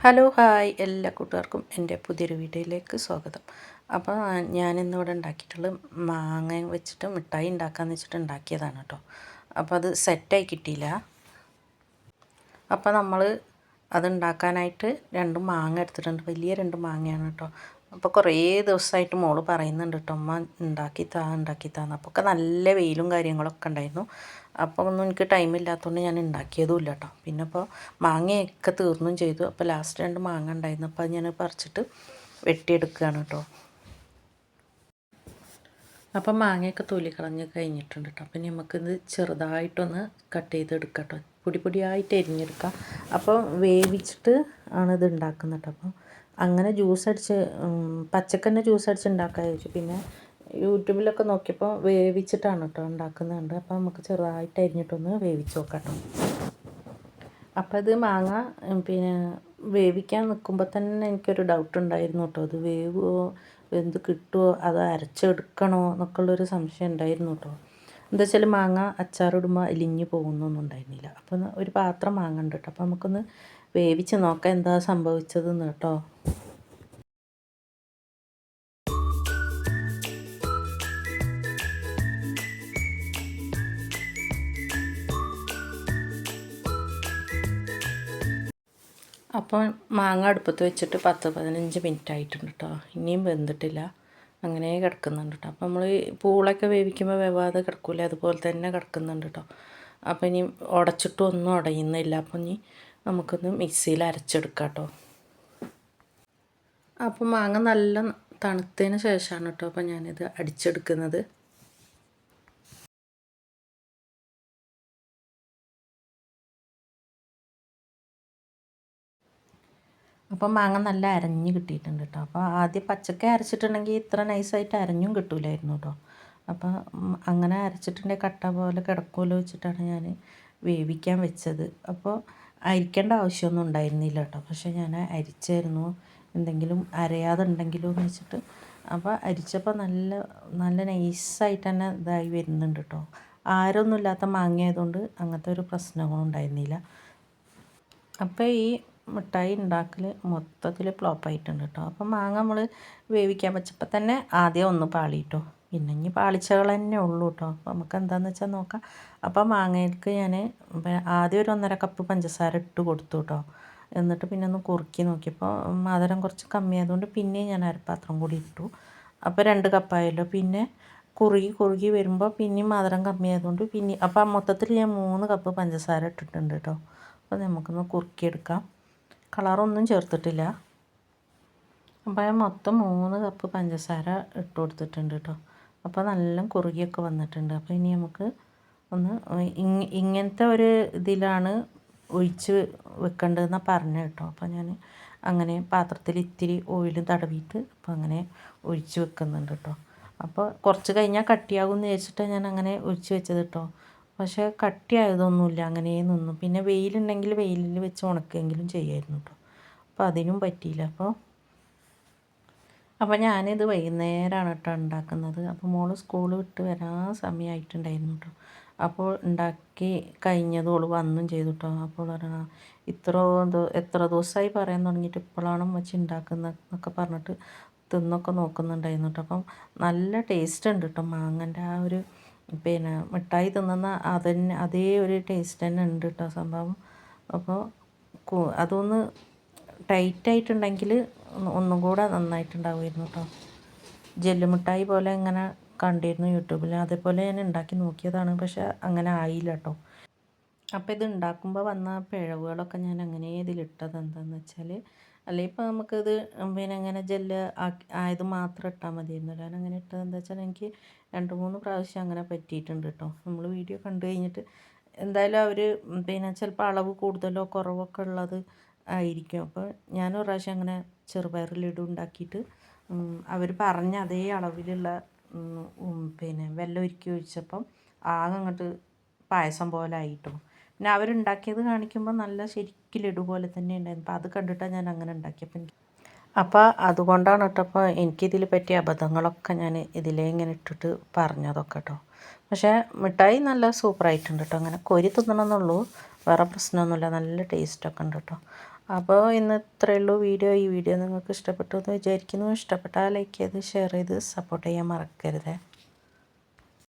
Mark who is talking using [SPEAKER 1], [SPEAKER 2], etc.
[SPEAKER 1] Hello hi എല്ലാ കൂട്ടുകാർക്കും എൻ്റെ പുതിയൊരു വീഡിയോയിലേക്ക് സ്വാഗതം. അപ്പോൾ ഞാനിന്നിവിടെ ഉണ്ടാക്കിയിട്ടുള്ളത് മാങ്ങ വെച്ചിട്ട് മിഠായി ഉണ്ടാക്കാമെന്ന് വെച്ചിട്ട് ഉണ്ടാക്കിയതാണ് കേട്ടോ. അപ്പോൾ അത് സെറ്റായി കിട്ടിയില്ല. അപ്പോൾ നമ്മൾ അതുണ്ടാക്കാനായിട്ട് 2 മാങ്ങ എടുത്തിട്ടുണ്ട്. വലിയ 2 മാങ്ങയാണ് കേട്ടോ. അപ്പോൾ കുറേ ദിവസമായിട്ട് മോള് പറയുന്നുണ്ട് കേട്ടോ, അമ്മ ഉണ്ടാക്കിത്താന്ന്. അപ്പോൾ ഒക്കെ നല്ല വെയിലും കാര്യങ്ങളൊക്കെ ഉണ്ടായിരുന്നു. അപ്പോൾ ഒന്നും എനിക്ക് ടൈമില്ലാത്തതുകൊണ്ട് ഞാൻ ഉണ്ടാക്കിയതും ഇല്ല കേട്ടോ. പിന്നെ ഇപ്പോൾ മാങ്ങയൊക്കെ തീർന്നും ചെയ്തു. അപ്പോൾ ലാസ്റ്റ് 2 മാങ്ങ ഉണ്ടായിരുന്നു. അപ്പോൾ അത് ഞാൻ പറിച്ചിട്ട് വെട്ടിയെടുക്കുകയാണ് കേട്ടോ. അപ്പം മാങ്ങയൊക്കെ തൊലി കളഞ്ഞ് കഴിഞ്ഞിട്ടുണ്ട് കേട്ടോ. അപ്പം നമുക്കിത് ചെറുതായിട്ടൊന്ന് കട്ട് ചെയ്തെടുക്കാം കേട്ടോ. പൊടിയായിട്ട് എരിഞ്ഞെടുക്കാം. അപ്പോൾ വേവിച്ചിട്ട് ആണ് ഇത് ഉണ്ടാക്കുന്നത് കേട്ടോ. അപ്പോൾ അങ്ങനെ ജ്യൂസ് അടിച്ച് പച്ചക്കന്നെ ജ്യൂസ് അടിച്ച് ഉണ്ടാക്കാൻ ചോദിച്ചു. പിന്നെ യൂട്യൂബിലൊക്കെ നോക്കിയപ്പോൾ വേവിച്ചിട്ടാണ് കേട്ടോ ഉണ്ടാക്കുന്നുണ്ട്. അപ്പോൾ നമുക്ക് ചെറുതായിട്ട് അരിഞ്ഞിട്ടൊന്ന് വേവിച്ച് നോക്കാം കേട്ടോ. അപ്പോൾ ഇത് മാങ്ങ പിന്നെ വേവിക്കാൻ നിൽക്കുമ്പോൾ തന്നെ എനിക്കൊരു ഡൗട്ട് ഉണ്ടായിരുന്നു കേട്ടോ. അത് വേവുമോ, വെന്ത് കിട്ടുമോ, അത് അരച്ചെടുക്കണോ എന്നൊക്കെയുള്ളൊരു സംശയം ഉണ്ടായിരുന്നു കേട്ടോ. എന്താ വെച്ചാൽ മാങ്ങ അച്ചാറിടുമ്പോൾ അലിഞ്ഞ് പോകുന്നൊന്നും ഉണ്ടായിരുന്നില്ല. അപ്പോൾ ഒരു പാത്രം മാങ്ങ ഉണ്ട് കേട്ടോ. അപ്പോൾ നമുക്കൊന്ന് വേവിച്ച് നോക്കാം എന്താ സംഭവിച്ചതെന്ന് കേട്ടോ. അപ്പോൾ മാങ്ങ അടുപ്പത്ത് വെച്ചിട്ട് 10-15 മിനിറ്റ് ആയിട്ടുണ്ട് കേട്ടോ. ഇനിയും വെന്തിട്ടില്ല, അങ്ങനെ കിടക്കുന്നുണ്ട് കേട്ടോ. അപ്പോൾ നമ്മൾ പൂളൊക്കെ വേവിക്കുമ്പോൾ വേവാതെ കിടക്കില്ല, അതുപോലെ തന്നെ കിടക്കുന്നുണ്ട് കേട്ടോ. അപ്പോൾ ഇനി ഉടച്ചിട്ടും ഒന്നും ഉടയുന്നില്ല. അപ്പോൾ ഇനി നമുക്കൊന്ന് മിക്സിയിൽ അരച്ചെടുക്കാം കേട്ടോ. അപ്പോൾ മാങ്ങ നല്ല തണുത്തതിന് ശേഷമാണ് കേട്ടോ അപ്പോൾ ഞാനിത് അടിച്ചെടുക്കുന്നത്. അപ്പം മാങ്ങ നല്ല അരഞ്ഞ് കിട്ടിയിട്ടുണ്ട് കേട്ടോ. അപ്പോൾ ആദ്യം പച്ചക്ക അരച്ചിട്ടുണ്ടെങ്കിൽ ഇത്ര നൈസായിട്ട് അരഞ്ഞും കിട്ടൂലായിരുന്നു കേട്ടോ. അപ്പോൾ അങ്ങനെ അരച്ചിട്ടുണ്ടെങ്കിൽ കട്ട പോലെ കിടക്കുമല്ലോ വെച്ചിട്ടാണ് ഞാൻ വേവിക്കാൻ വെച്ചത്. അപ്പോൾ അരിക്കേണ്ട ആവശ്യമൊന്നും ഉണ്ടായിരുന്നില്ല കേട്ടോ. പക്ഷേ ഞാൻ അരിച്ചായിരുന്നു, എന്തെങ്കിലും അരയാതെ ഉണ്ടെങ്കിലോ എന്ന് വെച്ചിട്ട്. അപ്പോൾ അരിച്ചപ്പോൾ നല്ല നല്ല നൈസായിട്ട് തന്നെ ഇതായി വരുന്നുണ്ട് കേട്ടോ. ആരൊന്നും ഇല്ലാത്ത മാങ്ങ ആയതുകൊണ്ട് അങ്ങനത്തെ ഒരു പ്രശ്നങ്ങളും ഉണ്ടായിരുന്നില്ല. അപ്പോൾ ഈ മിഠായി ഉണ്ടാക്കൽ മൊത്തത്തിൽ ഫ്ലോപ്പായിട്ടുണ്ട് കേട്ടോ. അപ്പം മാങ്ങ നമ്മൾ വേവിക്കാൻ വെച്ചപ്പോൾ തന്നെ ആദ്യം ഒന്ന് പാളിയിട്ടോ. പിന്നെ ഇനി പാളിച്ചകൾ തന്നെ ഉള്ളൂ കേട്ടോ. അപ്പോൾ നമുക്ക് എന്താണെന്ന് വെച്ചാൽ നോക്കാം. അപ്പോൾ മാങ്ങയ്ക്ക് ഞാൻ ആദ്യം ഒരു 1.5 കപ്പ് പഞ്ചസാര ഇട്ട് കൊടുത്തു കേട്ടോ. എന്നിട്ട് പിന്നെ ഒന്ന് കുറുക്കി നോക്കിയപ്പോൾ മധുരം കുറച്ച് കമ്മിയായതുകൊണ്ട് പിന്നെയും ഞാൻ അരപ്പാത്രം കൂടി ഇട്ടു. അപ്പോൾ 2 കപ്പായല്ലോ. പിന്നെ കുറുകി വരുമ്പോൾ പിന്നെയും മധുരം കമ്മിയായതുകൊണ്ട് പിന്നെ അപ്പോൾ മൊത്തത്തിൽ ഞാൻ 3 കപ്പ് പഞ്ചസാര ഇട്ടിട്ടുണ്ട് കേട്ടോ. അപ്പോൾ നമുക്കൊന്ന് കുറുക്കിയെടുക്കാം. കളറൊന്നും ചേർത്തിട്ടില്ല. അപ്പോൾ മൊത്തം 3 കപ്പ് പഞ്ചസാര ഇട്ട് കൊടുത്തിട്ടുണ്ട് കേട്ടോ. അപ്പോൾ നല്ല കുറുകിയൊക്കെ വന്നിട്ടുണ്ട്. അപ്പോൾ ഇനി നമുക്ക് ഒന്ന് ഇങ്ങനത്തെ ഒരു ഇതിലാണ് ഒഴിച്ച് വെക്കേണ്ടതെന്നാണ് പറഞ്ഞത് കേട്ടോ. അപ്പോൾ ഞാൻ അങ്ങനെ പാത്രത്തിൽ ഇത്തിരി ഓയിൽ തടവിയിട്ട് അപ്പോൾ അങ്ങനെ ഒഴിച്ച് വെക്കുന്നുണ്ട് കേട്ടോ. അപ്പോൾ കുറച്ച് കഴിഞ്ഞാൽ കട്ടിയാകും എന്ന് വിചാരിച്ചിട്ട് ഞാൻ അങ്ങനെ ഒഴിച്ച് വെച്ചത് കേട്ടോ. പക്ഷേ കട്ടിയായതൊന്നുമില്ല, അങ്ങനെ നിന്നു. പിന്നെ വെയിലുണ്ടെങ്കിൽ വെയിലിൽ വെച്ച് ഉണക്കുകയെങ്കിലും ചെയ്യായിരുന്നു കേട്ടോ. അപ്പോൾ അതിനും പറ്റിയില്ല. അപ്പോൾ ഞാനിത് വൈകുന്നേരമാണ് കേട്ടോ ഉണ്ടാക്കുന്നത്. അപ്പോൾ മോള് സ്കൂൾ വിട്ട് വരാൻ സമയമായിട്ടുണ്ടായിരുന്നു കേട്ടോ. അപ്പോൾ ഉണ്ടാക്കി കഴിഞ്ഞതും ഓള് വന്നും ചെയ്തു കേട്ടോ. അപ്പോൾ പറയണം എത്ര ദിവസമായി പറയാൻ തുടങ്ങിയിട്ട് ഇപ്പോഴാണ് വെച്ച് ഉണ്ടാക്കുന്നത് എന്നൊക്കെ പറഞ്ഞിട്ട് തിന്നൊക്കെ നോക്കുന്നുണ്ടായിരുന്നു കേട്ടോ. അപ്പം നല്ല ടേസ്റ്റ് ഉണ്ട് കേട്ടോ. മാങ്ങൻ്റെ ആ ഒരു പിന്നെ മിഠായി തിന്നുന്ന അതേ ഒരു ടേസ്റ്റ് തന്നെ ഉണ്ട് കേട്ടോ സംഭവം. അപ്പോൾ അതൊന്ന് ടൈറ്റായിട്ടുണ്ടെങ്കിൽ ഒന്നും കൂടെ നന്നായിട്ടുണ്ടാവുമായിരുന്നു കേട്ടോ. ജെല്ല് മിഠായി പോലെ ഇങ്ങനെ കണ്ടിരുന്നു യൂട്യൂബിൽ. അതേപോലെ ഞാൻ ഉണ്ടാക്കി നോക്കിയതാണ്, പക്ഷെ അങ്ങനെ ആയില്ല കേട്ടോ. അപ്പോൾ ഇത് ഉണ്ടാക്കുമ്പോൾ വന്ന പിഴവുകളൊക്കെ ഞാൻ അങ്ങനെ ഇതിലിട്ടത് എന്താണെന്ന് വെച്ചാൽ, അല്ലെങ്കിൽ ഇപ്പോൾ നമുക്കിത് പിന്നെ ഇങ്ങനെ ജെല്ല് ആയത് മാത്രം ഇട്ടാൽ മതിയായിരുന്നല്ലോ. ഞാൻ അങ്ങനെ ഇട്ടത് എന്താ വെച്ചാൽ എനിക്ക് 2-3 പ്രാവശ്യം അങ്ങനെ പറ്റിയിട്ടുണ്ട് കേട്ടോ. നമ്മൾ വീഡിയോ കണ്ടു കഴിഞ്ഞിട്ട് എന്തായാലും അവർ പിന്നെ ചിലപ്പോൾ അളവ് കൂടുതലോ കുറവൊക്കെ ഉള്ളത് ആയിരിക്കും. അപ്പോൾ ഞാനൊരു പ്രാവശ്യം അങ്ങനെ ചെറുപയർ ലഡു ഉണ്ടാക്കിയിട്ട് അവർ പറഞ്ഞ അതേ അളവിലുള്ള പിന്നെ വെള്ളം ഉരുക്കി ഒഴിച്ചപ്പം ആകെ അങ്ങോട്ട് പായസം പോലെ ആയിട്ടോ. പിന്നെ അവരുണ്ടാക്കിയത് കാണിക്കുമ്പോൾ നല്ല ശരിക്കും ലഡു പോലെ തന്നെ ഉണ്ടായിരുന്നു. അപ്പോൾ അത് കണ്ടിട്ടാണ് ഞാൻ അങ്ങനെ ഉണ്ടാക്കിയപ്പോൾ അപ്പോൾ അതുകൊണ്ടാണ് കേട്ടോ. അപ്പോൾ എനിക്കിതിൽ പറ്റിയ അബദ്ധങ്ങളൊക്കെ ഞാൻ ഇതിലേ ഇങ്ങനെ ഇട്ടിട്ട് പറഞ്ഞതൊക്കെ കേട്ടോ. പക്ഷേ മിഠായി നല്ല സൂപ്പറായിട്ടുണ്ട് കേട്ടോ. അങ്ങനെ കോരി തിന്നണമെന്നുള്ളൂ, വേറെ പ്രശ്നമൊന്നുമില്ല. നല്ല ടേസ്റ്റൊക്കെ ഉണ്ട് കേട്ടോ. അപ്പോൾ ഇന്ന് ഇത്രയേ ഉള്ളൂ വീഡിയോ. ഈ വീഡിയോ നിങ്ങൾക്ക് ഇഷ്ടപ്പെട്ടു എന്ന് വിചാരിക്കുന്നു. ഇഷ്ടപ്പെട്ടാൽ ലൈക്ക് ചെയ്ത് ഷെയർ ചെയ്ത് സപ്പോർട്ട് ചെയ്യാൻ മറക്കരുത്.